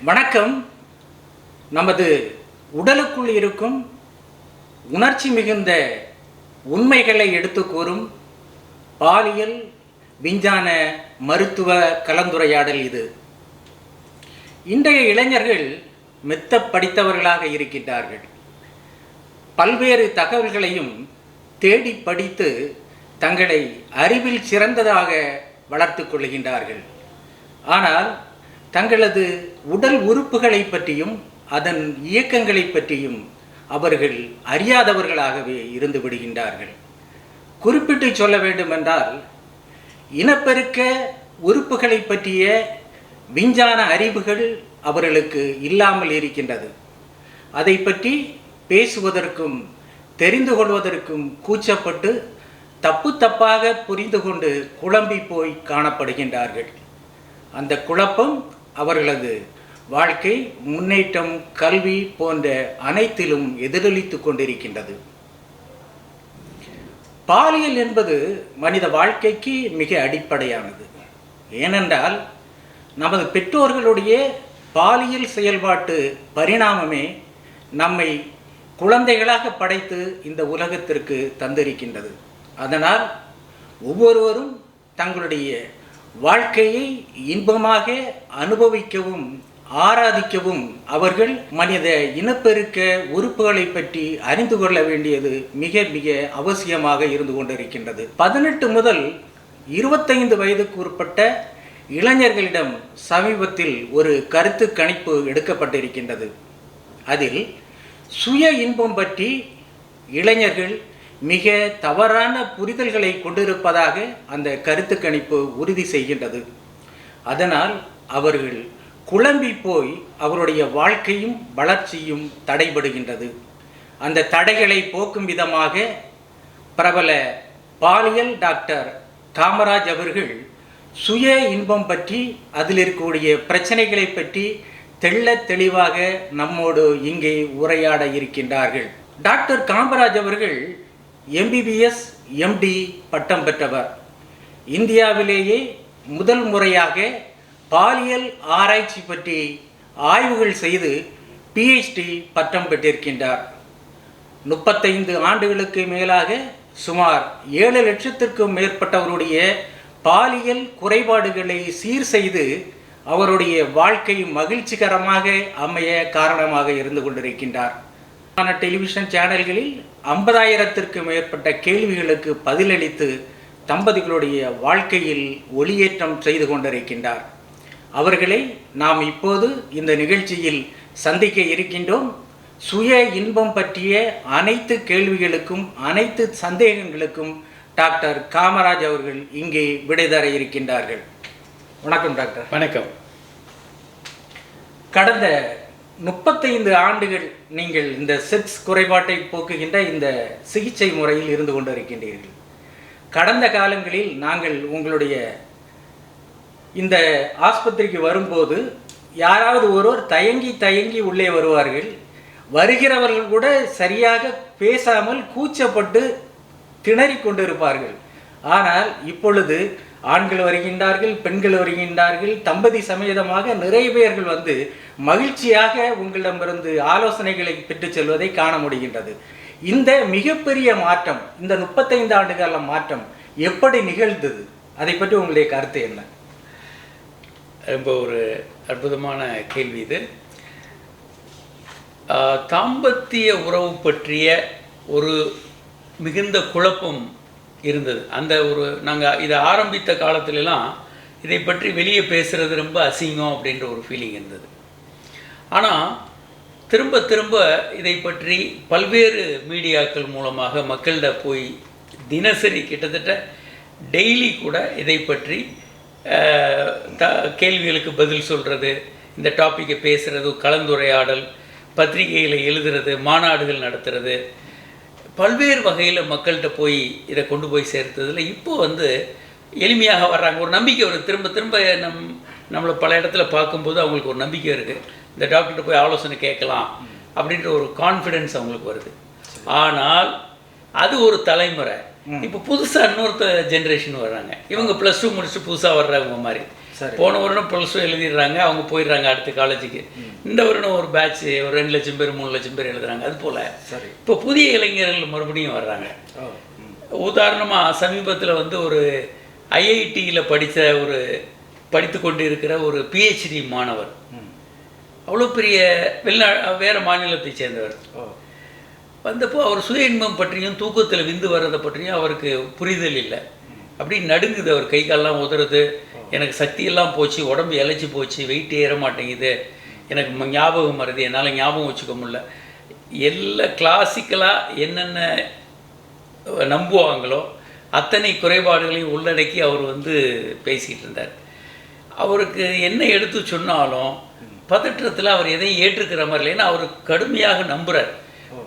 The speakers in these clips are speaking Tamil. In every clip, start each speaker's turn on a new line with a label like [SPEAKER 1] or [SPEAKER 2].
[SPEAKER 1] வணக்கம். நமது உடலுக்குள் இருக்கும் உணர்ச்சி மிகுந்த உண்மைகளை எடுத்து கூறும் பாலியல் விஞ்ஞான மருத்துவ கலந்துரையாடல் இது. இன்றைய இளைஞர்கள் மெத்த படித்தவர்களாக இருக்கின்றார்கள். பல்வேறு தகவல்களையும் தேடி படித்து தங்களை அறிவில் சிறந்ததாக வளர்த்து கொள்கின்றார்கள். ஆனால் தங்களது உடல் உறுப்புகளை பற்றியும் அதன் இயக்கங்களை பற்றியும் அவர்கள் அறியாதவர்களாகவே இருந்து விடுகின்றார்கள். குறிப்பிட்டு சொல்ல வேண்டுமென்றால், இனப்பெருக்க உறுப்புகளை பற்றிய விஞ்ஞான அறிவுகள் அவர்களுக்கு இல்லாமல் இருக்கின்றது. அதை பற்றி பேசுவதற்கும் தெரிந்து கொள்வதற்கும் கூச்சப்பட்டு தப்பாக புரிந்து கொண்டு குழம்பி போய் காணப்படுகின்றார்கள். அந்த குழப்பம் அவர்களது வாழ்க்கை, முன்னேற்றம், கல்வி போன்ற அனைத்திலும் எதிரொலித்து கொண்டிருக்கின்றது. பாலியல் என்பது மனித வாழ்க்கைக்கு மிக அடிப்படையானது. ஏனென்றால் நமது பெற்றோர்களுடைய பாலியல் செயல்பாட்டு பரிணாமமே நம்மை குழந்தைகளாக படைத்து இந்த உலகத்திற்கு தந்திருக்கின்றது. அதனால் ஒவ்வொருவரும் தங்களுடைய வாழ்க்கையை இன்பமாக அனுபவிக்கவும் ஆராதிக்கவும் அவர்கள் மனித இனப்பெருக்க உறுப்புகளை பற்றி அறிந்து கொள்ள வேண்டியது மிக மிக அவசியமாக இருந்து கொண்டிருக்கின்றது. 18 முதல் 25 வயதுக்கு உட்பட்ட இளைஞர்களிடம் சமீபத்தில் ஒரு கருத்து கணிப்பு எடுக்கப்பட்டிருக்கின்றது. அதில் சுய இன்பம் பற்றி இளைஞர்கள் மிக தவறான புரிதல்களை கொண்டிருப்பதாக அந்த கருத்து கணிப்பு உறுதி செய்கின்றது. அதனால் அவர்கள் குழம்பி போய் அவருடைய வாழ்க்கையும் வளர்ச்சியும் தடைபடுகின்றது. அந்த தடைகளை போக்கும் விதமாக பிரபல பாலியல் டாக்டர் காமராஜ் அவர்கள் சுய இன்பம் பற்றி, அதில் இருக்கக்கூடிய பிரச்சனைகளை பற்றி தெள்ள தெளிவாக நம்மோடு இங்கே உரையாட இருக்கின்றார்கள். டாக்டர் காமராஜ் அவர்கள் MBBS MD பட்டம் பெற்றவர். இந்தியாவிலேயே முதல் முறையாக பாலியல் ஆராய்ச்சி பற்றி ஆய்வுகள் செய்து PhD பட்டம் பெற்றிருக்கின்றார். 35 ஆண்டுகளுக்கு மேலாக சுமார் 7 லட்சத்திற்கும் மேற்பட்டவருடைய பாலியல் குறைபாடுகளை சீர் செய்து அவருடைய வாழ்க்கை மகிழ்ச்சிகரமாக அமைய காரணமாக இருந்து கொண்டிருக்கின்றார். டெலிவிஷன் சேனல்களில் 50,000த்திற்கு மேற்பட்ட கேள்விகளுக்கு பதிலளித்து தம்பதிகளுடைய வாழ்க்கையில் ஒளியேற்றம் செய்து கொண்டிருக்கின்றார். அவர்களை நாம் இப்போது இந்த நிகழ்ச்சியில் சந்திக்க இருக்கின்றோம். சுய இன்பம் பற்றிய அனைத்து கேள்விகளுக்கும் அனைத்து சந்தேகங்களுக்கும் டாக்டர் காமராஜ் அவர்கள் இங்கே விடை தர இருக்கின்றார்கள். வணக்கம் டாக்டர்.
[SPEAKER 2] வணக்கம்.
[SPEAKER 1] கடந்த 35 ஆண்டுகள் நீங்கள் இந்த செக்ஸ் குறைபாட்டை போக்குகின்ற இந்த சிகிச்சை முறையில் இருந்து கொண்டிருக்கின்றீர்கள். கடந்த காலங்களில் நாங்கள் உங்களுடைய இந்த ஆஸ்பத்திரிக்கு வரும்போது யாராவது ஒருவர் தயங்கி உள்ளே வருவார்கள். வருகிறவர்கள் கூட சரியாக பேசாமல் கூச்சப்பட்டு திணறிக் கொண்டிருப்பார்கள். ஆனால் இப்பொழுது ஆண்கள் வருகின்றார்கள், பெண்கள் வருகின்றார்கள், தம்பதி சமேதமாக நிறைய பேர்கள் வந்து மகிழ்ச்சியாக உங்களிடமிருந்து ஆலோசனைகளை பெற்று செல்வதை காண முடிகின்றது. இந்த மிகப்பெரிய மாற்றம், இந்த 35 ஆண்டு கால மாற்றம் எப்படி நிகழ்ந்தது? அதை பற்றி உங்களுடைய கருத்து என்ன?
[SPEAKER 2] ரொம்ப ஒரு அற்புதமான கேள்வி இது. தாம்பத்திய உறவு பற்றிய ஒரு மிகுந்த குழப்பம் இருந்தது. அந்த ஒரு நாங்கள் இதை ஆரம்பித்த காலத்துலலாம் இதை பற்றி வெளியே பேசுகிறது ரொம்ப அசிங்கம் அப்படின்ற ஒரு ஃபீலிங் இருந்தது. ஆனால் திரும்ப இதை பற்றி பல்வேறு மீடியாக்கள் மூலமாக மக்களிட போய் தினசரி கிட்டத்தட்ட டெய்லி கூட இதை பற்றி கேள்விகளுக்கு பதில் சொல்கிறது, இந்த டாப்பிக்கை பேசுகிறது, கலந்துரையாடல், பத்திரிகையில் எழுதுறது, மாநாடுகள் நடத்துறது, பல்வேறு வகையில் மக்கள்கிட்ட போய் இதை கொண்டு போய் சேர்த்ததில் இப்போ வந்து எளிமையாக வர்றாங்க. ஒரு நம்பிக்கை வருது. திரும்ப நம்மளை பல இடத்துல பார்க்கும்போது அவங்களுக்கு ஒரு நம்பிக்கை இருக்குது, இந்த டாக்டர்கிட்ட போய் ஆலோசனை கேட்கலாம் அப்படின்ற ஒரு கான்ஃபிடென்ஸ் அவங்களுக்கு வருது. ஆனால் அது ஒரு தலைமுறை. இப்போ புதுசாக இன்னொருத்த ஜென்ரேஷன் வர்றாங்க. இவங்க +2 முடிச்சுட்டு புதுசாக வர்றவங்க மாதிரி
[SPEAKER 1] சரி.
[SPEAKER 2] போன வருடம் +2 எழுதிடுறாங்க, அவங்க போயிடுறாங்க அடுத்த காலேஜுக்கு. இந்த வருடம் ஒரு பேட்ச் ஒரு 2 லட்சம் பேர் 3 லட்சம் பேர் எழுதுறாங்க. அது போல்
[SPEAKER 1] சரி.
[SPEAKER 2] இப்போ புதிய இளைஞர்கள் மறுபடியும் வர்றாங்க. உதாரணமாக சமீபத்தில் வந்து ஒரு ஐஐடியில் படித்து கொண்டு இருக்கிற ஒரு பிஹெச்டி மாணவர், அவ்வளோ பெரிய வேறு மாநிலத்தை சேர்ந்தவர், வந்தப்போ அவர் சுய இன்பம் பற்றியும் தூக்கத்தில் விந்து வர்றதை பற்றியும் அவருக்கு புரிதல் இல்லை. அப்படி நடுங்குது, அவர் கை காலெல்லாம் உதறது, எனக்கு சக்தியெல்லாம் போச்சு, உடம்பு இழைச்சி போச்சு, வெயிட் ஏற மாட்டேங்குது, எனக்கு ஞாபகம் மறதி, என்னால் ஞாபகம் வச்சுக்க முடியல. எல்லாம் கிளாசிக்கலாக என்னென்ன நம்புவாங்களோ அத்தனை குறைபாடுகளையும் உள்ளடக்கி அவர் வந்து பேசிக்கிட்டு இருந்தார். அவருக்கு என்ன எடுத்து சொன்னாலும் பதற்றத்தில் அவர் எதையும் ஏற்றுக்கிற மாதிரி இல்லை. ஏன்னா அவர் கடுமையாக நம்புகிறார்.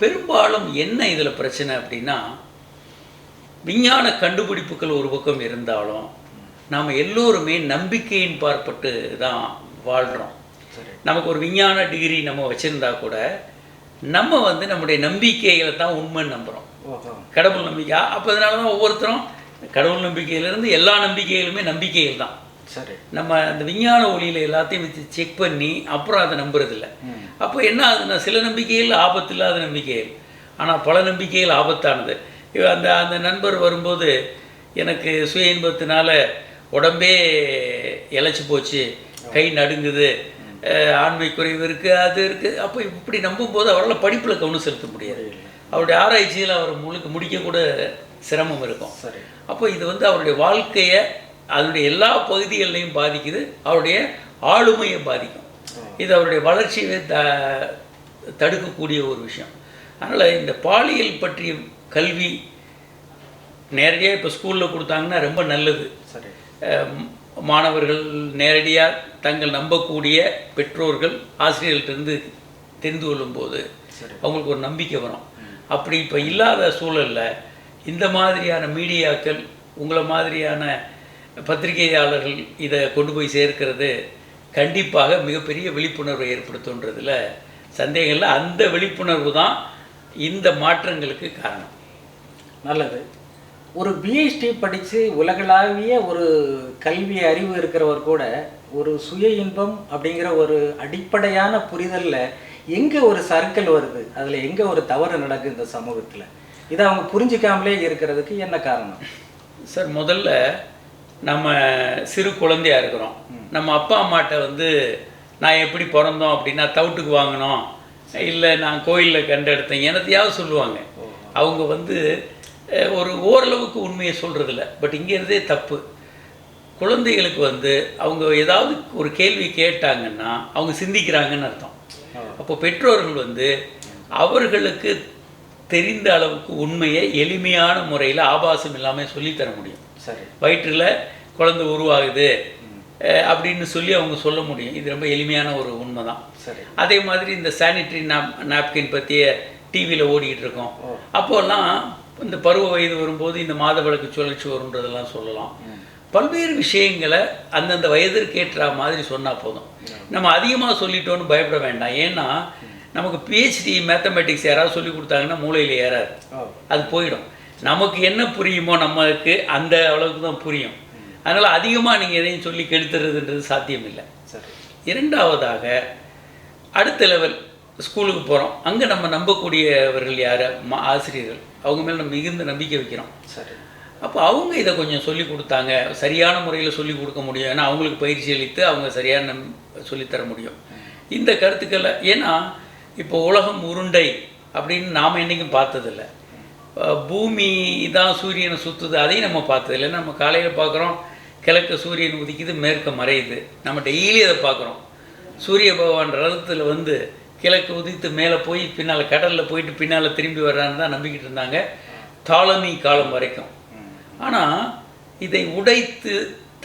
[SPEAKER 2] பெரும்பாலும் என்ன இதில் பிரச்சனை அப்படின்னா, விஞ்ஞான கண்டுபிடிப்புகள் ஒரு பக்கம் இருந்தாலும் நாம் எல்லோருமே நம்பிக்கையின் பார்ப்பட்டு தான் வாழ்கிறோம். நமக்கு ஒரு விஞ்ஞான டிகிரி நம்ம வச்சுருந்தா கூட நம்ம வந்து நம்முடைய நம்பிக்கைகளை தான் உண்மைன்னு நம்புகிறோம். கடவுள் நம்பிக்கை. அப்போ அதனால தான் ஒவ்வொருத்தரும் கடவுள் நம்பிக்கையிலேருந்து எல்லா நம்பிக்கைகளுமே நம்பிக்கைகள் தான்.
[SPEAKER 1] சரி.
[SPEAKER 2] நம்ம அந்த விஞ்ஞான ஒளியில் எல்லாத்தையும் வச்சு செக் பண்ணி அப்புறம் அதை நம்புறதில்லை. அப்போ என்ன ஆகுதுன்னா, சில நம்பிக்கைகள் ஆபத்து இல்லாத நம்பிக்கைகள், ஆனால் பல நம்பிக்கைகள் ஆபத்தானது. அந்த நண்பர் வரும்போது எனக்கு சுய இன்பத்தினால உடம்பே இழைச்சி போச்சு, கை நடுங்குது, ஆண்மை குறைவு இருக்குது, அது இருக்குது. அப்போ இப்படி நம்பும்போது அவரால் படிப்பில் கவனம் செலுத்த முடியாது. அவருடைய ஆராய்ச்சியில் அவர் முடிக்கக்கூட சிரமம் இருக்கும். அப்போ இது வந்து அவருடைய வாழ்க்கையை அதனுடைய எல்லா பகுதிகளையும் பாதிக்குது, அவருடைய ஆளுமையை பாதிக்கும். இது அவருடைய வளர்ச்சியை தடுக்கக்கூடிய ஒரு விஷயம். அதனால் இந்த பாலியல் பற்றிய கல்வி நேரடியாக இப்போ ஸ்கூலில் கொடுத்தாங்கன்னா ரொம்ப நல்லது. மாணவர்கள் நேரடியாக தங்கள் நம்பக்கூடிய பெற்றோர்கள் ஆசிரியர்கள்ட்டேருந்து தெரிந்து கொள்ளும்போது அவங்களுக்கு ஒரு நம்பிக்கை வரும். அப்படி இப்போ இல்லாத சூழலில் இந்த மாதிரியான மீடியாக்கள், உங்களை மாதிரியான பத்திரிகையாளர்கள் இதை கொண்டு போய் சேர்க்கிறது கண்டிப்பாக மிகப்பெரிய விழிப்புணர்வை ஏற்படுத்துன்றதில் சந்தேகம் இல்லை. அந்த விழிப்புணர்வு தான் இந்த மாற்றங்களுக்கு காரணம்.
[SPEAKER 1] நல்லது. ஒரு பிஹெச்டி படித்து உலகளாவிய ஒரு கல்வி அறிவு இருக்கிறவர் கூட ஒரு சுய இன்பம் அப்படிங்கிற ஒரு அடிப்படையான புரிதலில் எங்கே ஒரு சர்க்கிள் வருது, அதில் எங்கே ஒரு தவறு நடக்குது இந்த சமூகத்தில், இதை அவங்க புரிஞ்சிக்காமலே இருக்கிறதுக்கு என்ன காரணம்?
[SPEAKER 2] சார், முதல்ல நம்ம சிறு குழந்தையாக இருக்கிறோம். நம்ம அப்பா அம்மாட்ட வந்து நான் எப்படி பிறந்தோம் அப்படின்னா தவிட்டுக்கு வாங்கினோம், இல்லை நான் கோயிலில் கண்டெடுத்தேன், எனத்தையாவது சொல்லுவாங்க. அவங்க வந்து ஒரு ஓரளவுக்கு உண்மையை சொல்கிறதில்ல. பட் இங்கேருந்தே தப்பு. குழந்தைகளுக்கு வந்து அவங்க ஏதாவது ஒரு கேள்வி கேட்டாங்கன்னா அவங்க சிந்திக்கிறாங்கன்னு அர்த்தம். அப்போ பெற்றோர்கள் வந்து அவர்களுக்கு தெரிந்த அளவுக்கு உண்மையை எளிமையான முறையில் ஆபாசம் இல்லாமல் சொல்லித்தர முடியும். வயிற்றில் குழந்தை உருவாகுது அப்படின்னு சொல்லி அவங்க சொல்ல முடியும். இது ரொம்ப எளிமையான ஒரு உண்மை தான். அதே மாதிரி இந்த சானிட்டரி நாப்கின் பற்றிய டிவியில் ஓடிக்கிட்டு இருக்கோம். அப்போல்லாம் இந்த பருவ வயது வரும்போது இந்த மாதவிலக்கு சுழற்சி வருன்றதெல்லாம் சொல்லலாம். பல்வேறு விஷயங்களை அந்தந்த வயதிற்கு ஏற்ற மாதிரி சொன்னால் போதும். நம்ம அதிகமாக சொல்லிட்டோன்னு பயப்பட வேண்டாம். ஏன்னா நமக்கு பிஹெச்டி மேத்தமெட்டிக்ஸ் யாராவது சொல்லி கொடுத்தாங்கன்னா மூளையில் ஏறாது, அது போயிடும். நமக்கு என்ன புரியுமோ நமக்கு அந்த அளவுக்கு தான் புரியும். அதனால் அதிகமாக நீங்கள் எதையும் சொல்லி கெடுத்துறதுன்றது சாத்தியம் இல்லை. இரண்டாவதாக அடுத்த லெவல் ஸ்கூலுக்கு போகிறோம். அங்கே நம்ம நம்பக்கூடியவர்கள் யார்? ஆசிரியர்கள். அவங்க மேலே நம்ம மிகுந்த நம்பிக்கை வைக்கிறோம். அப்போ அவங்க இதை கொஞ்சம் சொல்லி கொடுத்தாங்க, சரியான முறையில் சொல்லி கொடுக்க முடியும். ஏன்னா அவங்களுக்கு பயிற்சி அளித்து அவங்க சரியான சொல்லித்தர முடியும் இந்த கருத்துக்களை. ஏன்னா இப்போ உலகம் உருண்டை அப்படின்னு நாம் என்றைக்கும் பார்த்ததில்லை. பூமி தான் சூரியனை சுற்றுது, அதையும் நம்ம பார்த்ததில்லை. நம்ம காலையில் பார்க்குறோம் கிழக்கு சூரியன் உதிக்குது, மேற்க மறையுது. நம்ம டெய்லி அதை பார்க்குறோம். சூரிய பகவான் ரதத்தில் வந்து கிழக்கு உதித்து மேலே போய் பின்னால் கடலில் போயிட்டு பின்னால் திரும்பி வர்றான்னு தான் நம்பிக்கிட்டு இருந்தாங்க தாலமி காலம் வரைக்கும். ஆனால் இதை உடைத்து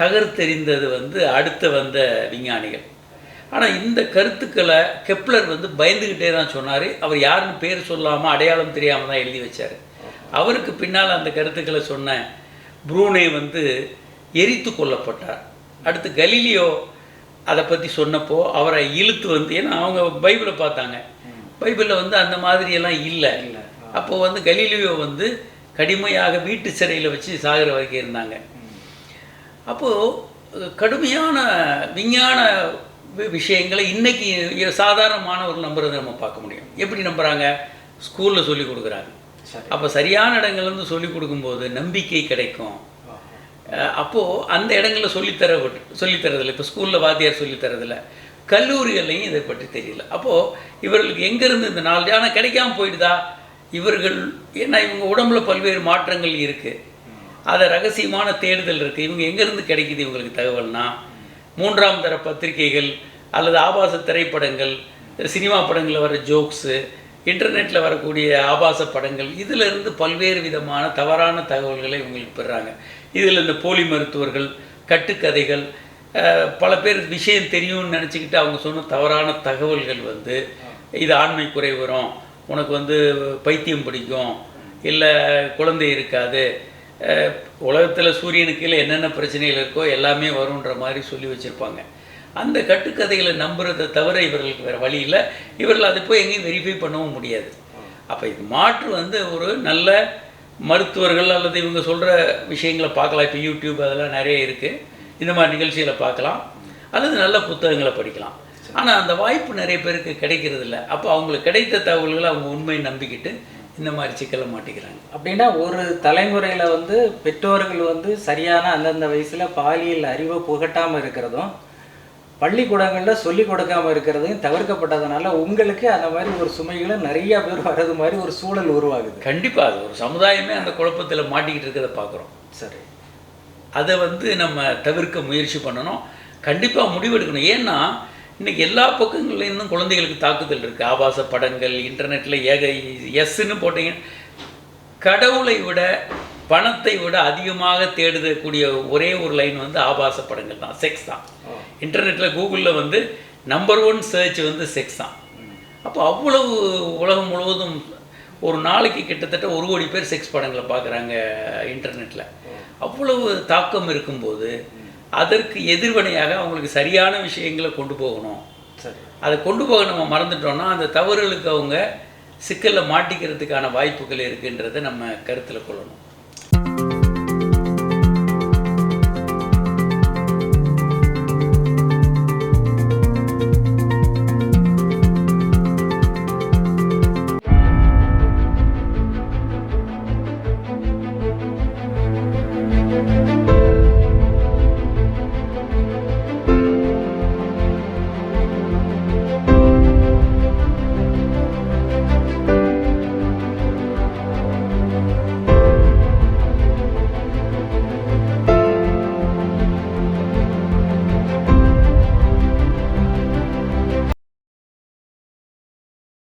[SPEAKER 2] தகர்த்தெறிந்தது வந்து அடுத்து வந்த விஞ்ஞானிகள். ஆனால் இந்த கருத்துக்களை கெப்லர் வந்து பயந்துக்கிட்டே தான் சொன்னார். அவர் யாருன்னு பேர் சொல்லாமல் அடையாளம் தெரியாமல் தான் எழுதி வச்சார். அவருக்கு பின்னால் அந்த கருத்துக்களை சொன்ன ப்ரூனே வந்து எரித்து கொல்லப்பட்டார். அடுத்து கலீலியோ அதை பற்றி சொன்னப்போ அவரை இழுத்து வந்து, ஏன்னா அவங்க பைபிளை பார்த்தாங்க, பைபிளில் வந்து அந்த மாதிரியெல்லாம் இல்லை. அப்போது வந்து கலீலியோ வந்து கடுமையாக வீட்டு சிறையில் வச்சு சாகிற வரைக்கும் இருந்தாங்க. அப்போது கடுமையான விஞ்ஞான விஷயங்களை இன்றைக்கி சாதாரணமானவர்கள் நம்புறதை நம்ம பார்க்க முடியும். எப்படி நம்புகிறாங்க? ஸ்கூலில் சொல்லிக் கொடுக்குறாங்க. அப்போ சரியான இடங்கள்லேருந்து சொல்லிக் கொடுக்கும்போது நம்பிக்கை கிடைக்கும். அப்போது அந்த இடங்களில் சொல்லித்தரதில்லை. இப்போ ஸ்கூலில் வாத்தியார் சொல்லித்தரதில்லை, கல்லூரிகள்லையும் இதை பற்றி தெரியல. அப்போது இவர்களுக்கு எங்கேருந்து இந்த நாலேஜ் ஆனால் கிடைக்காம போயிடுதா? இவர்கள் ஏன்னா இவங்க உடம்புல பல்வேறு மாற்றங்கள் இருக்குது, அதை ரகசியமான தேடுதல் இருக்குது. இவங்க எங்கேருந்து கிடைக்குது இவங்களுக்கு தகவல்னா, மூன்றாம் தர பத்திரிகைகள் அல்லது ஆபாச திரைப்படங்கள், சினிமா படங்களில் வர ஜோக்ஸு, இன்டர்நெட்டில் வரக்கூடிய ஆபாச படங்கள், இதிலிருந்து பல்வேறு விதமான தவறான தகவல்களை இவங்களுக்கு பெறுறாங்க. இதில் இந்த போலி மருத்துவர்கள், கட்டுக்கதைகள், பல பேர் விஷயம் தெரியும்னு நினச்சிக்கிட்டு அவங்க சொன்ன தவறான தகவல்கள் வந்து இது ஆண்மை குறை வரும், உனக்கு வந்து பைத்தியம் பிடிக்கும், இல்லை குழந்தை இருக்காது, உலகத்தில் சூரியனுக்கு கீழே என்னென்ன பிரச்சனைகள் இருக்கோ எல்லாமே வரும்ன்ற மாதிரி சொல்லி வச்சுருப்பாங்க. அந்த கட்டுக்கதைகளை நம்புறதை தவிர இவர்களுக்கு வேறு வழி இல்லை. இவர்கள் அதை போய் எங்கேயும் வெரிஃபை பண்ணவும் முடியாது. அப்போ இது மாற்று வந்து ஒரு நல்ல மருத்துவர்கள் அல்லது இவங்க சொல்கிற விஷயங்களை பார்க்கலாம். இப்போ யூடியூப் அதெல்லாம் நிறைய இருக்குது, இந்த மாதிரி நிகழ்ச்சிகளை பார்க்கலாம், அல்லது நல்ல புத்தகங்களை படிக்கலாம். ஆனால் அந்த வாய்ப்பு நிறைய பேருக்கு கிடைக்கிறது இல்லை. அப்போ அவங்களுக்கு கிடைத்த தகவல்களை அவங்க உண்மையை நம்பிக்கிட்டு இந்த மாதிரி சிக்கலை மாட்டிக்கிறாங்க.
[SPEAKER 1] அப்படின்னா ஒரு தலைமுறையில் வந்து பெற்றோர்கள் வந்து சரியான அந்தந்த வயசில் பாலியல் அறிவை புகட்டாமல் இருக்கிறதும் பள்ளிக்கூடங்களில் சொல்லிக் கொடுக்காமல் இருக்கிறதையும் தவிர்க்கப்பட்டதுனால உங்களுக்கு அந்த மாதிரி ஒரு சுமைகளை நிறையா பேர் வர்றது மாதிரி ஒரு சூழல் உருவாகுது.
[SPEAKER 2] கண்டிப்பாக அது ஒரு சமுதாயமே அந்த குழப்பத்தில் மாட்டிக்கிட்டு இருக்கிறத பார்க்குறோம்.
[SPEAKER 1] சரி, அதை
[SPEAKER 2] வந்து நம்ம தவிர்க்க முயற்சி பண்ணணும், கண்டிப்பாக முடிவெடுக்கணும். ஏன்னா இன்றைக்கி எல்லா பக்கங்கள்லேருந்தும் குழந்தைகளுக்கு தாக்குதல் இருக்குது. ஆபாச படங்கள், இன்டர்நெட்டில் எஸ்ன்னு போட்டிங்க, கடவுளை விட பணத்தை விட அதிகமாக தேடக்கூடிய ஒரே ஒரு லைன் வந்து ஆபாச படங்கள் தான், செக்ஸ் தான். இன்டர்நெட்டில் கூகுளில் வந்து நம்பர் 1 சர்ச் வந்து செக்ஸ் தான். அப்போ அவ்வளவு உலகம் முழுவதும் ஒரு நாளைக்கு கிட்டத்தட்ட 1 கோடி பேர் செக்ஸ் படங்களை பார்க்குறாங்க இன்டர்நெட்டில். அவ்வளவு தாக்கம் இருக்கும்போது அதற்கு எதிர்வினையாக அவங்களுக்கு சரியான விஷயங்களை கொண்டு போகணும். அதை கொண்டு போக நம்ம மறந்துட்டோம்னா அந்த தவறுகளுக்கு அவங்க சிக்கலில் மாட்டிக்கிறதுக்கான வாய்ப்புகள் இருக்குன்றதை நம்ம கருத்தில் கொள்ளணும்.